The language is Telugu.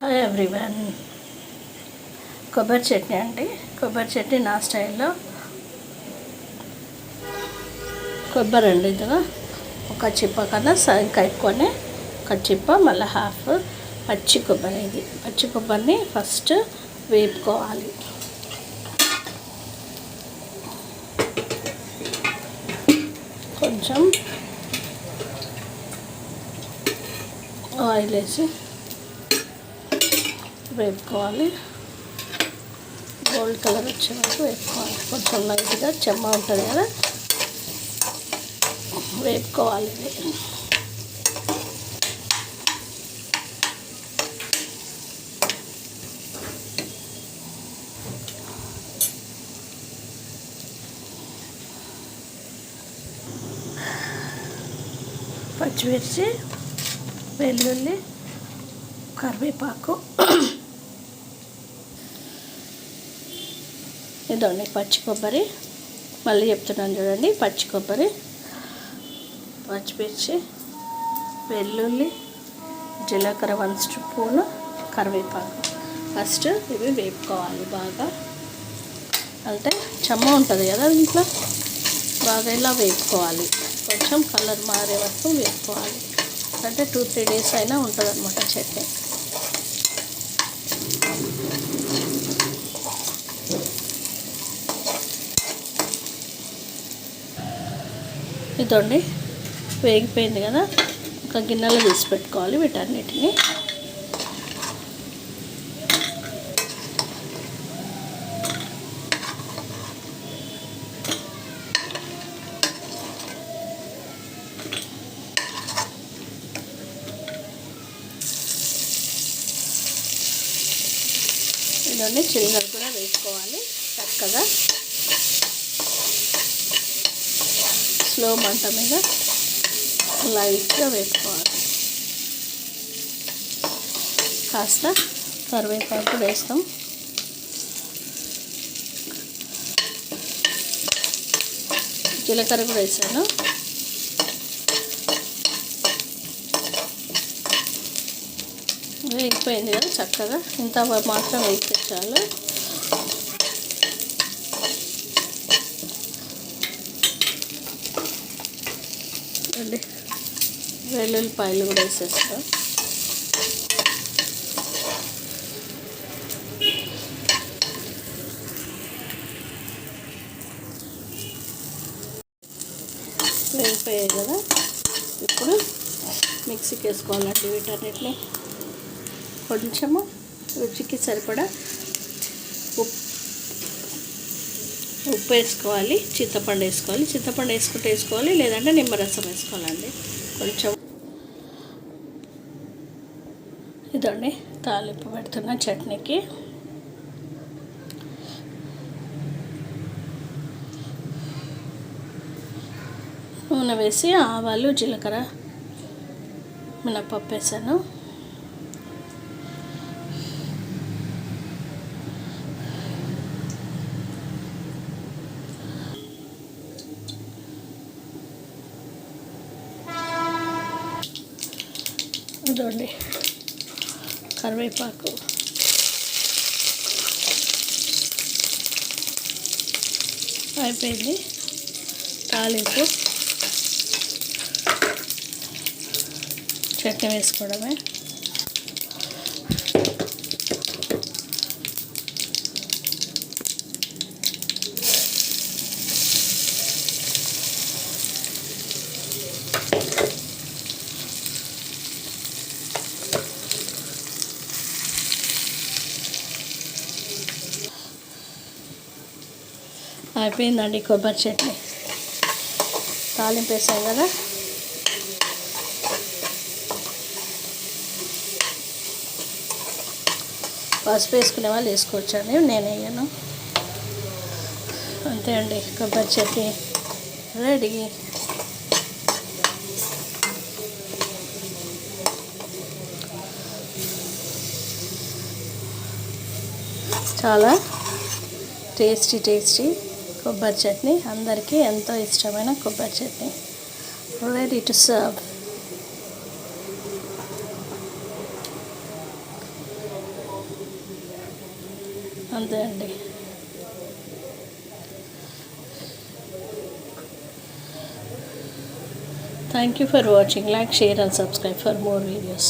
Hi everyone. కొబ్బరి చట్నీ అండి. కొబ్బరి చట్నీ నా స్టైల్లో. కొబ్బరి అండి, ఇదిగా ఒక చిప్ప కన్నా ఇంకా ఎక్కువనే, ఒక చిప్ప మళ్ళీ హాఫ్ పచ్చి కొబ్బరి. ఇది పచ్చి కొబ్బరిని ఫస్ట్ వేపుకోవాలి. కొంచెం ఆయిల్ వేసి వేపుకోవాలి. గోల్డ్ కలర్ వచ్చే వరకు వేపుకోవాలి. కొంచెం లైట్గా చెమ్మ ఉంటుంది కదా, వేపుకోవాలి. పచ్చిమిర్చి, వెల్లుల్లి, కరివేపాకు, ఇదండి పచ్చి కొబ్బరి. మళ్ళీ చెప్తున్నాను చూడండి. పచ్చి కొబ్బరి, పచ్చిమిర్చి, వెల్లుల్లి, జీలకర్ర 1 స్పూను, కరివేపాకు. ఫస్ట్ ఇవి వేపుకోవాలి బాగా. అంటే చెమ్మ ఉంటుంది కదా ఇంట్లో, బాగా ఇలా వేపుకోవాలి. కొంచెం కలర్ మారే వరకు వేపుకోవాలి. అంటే 2-3 డేస్ అయినా ఉంటుంది అన్నమాట చట్నీ. ఇదండి వేగిపోయింది కదా, ఒక గిన్నెలో తీసి పెట్టుకోవాలి వీటన్నిటిని. ఇదండి చిల్లర కూడా వేసుకోవాలి చక్కగా. స్లో మంట మీద లైట్గా వేసుకోవాలి. కాస్త కరివేపాకు వేస్తాం. జీలకర్ర కూడా వేసాను. వేగిపోయింది కదా చక్కగా, ఇంత మాత్రం వేయించాలి. వెల్లుల్లిపాయలు కూడా వేసేస్తా. వేగిపోయాయి కదా, ఇప్పుడు మిక్సీకి వేసుకోవాలండి వీటన్నిటిని. కొంచెము రుచికి సరిపడా ఉప్పు వేసుకోవాలి, చింతపండు వేసుకోవాలి. చింతపండు వేసుకుంటే వేసుకోవాలి, లేదంటే నిమ్మరసం వేసుకోవాలండి కొంచెం. ఇదండి తాలింపు పెడుతున్న చట్నీకి. నూనె వేసి ఆవాలు, జీలకర్ర, మినపప్పు వేసాను. ఇదండి కరివేపాకు, అయిపోయింది తాలింపు. చట్నీ వేసుకోవడమే. అయిపోయిందండి కొబ్బరి చట్నీ. తాలింపు వేసాం కదా, పసుపు వేసుకునే వాళ్ళు వేసుకోవచ్చండి, నేను వేయను. అంతే అండి, కొబ్బరి చట్నీ రెడీ. చాలా టేస్టీ కొబ్బరి చట్నీ. అందరికీ ఎంతో ఇష్టమైన కొబ్బరి చట్నీ రెడీ టు సర్వ్. అంతే అండి. Thank you for watching. Like, share and subscribe for more videos.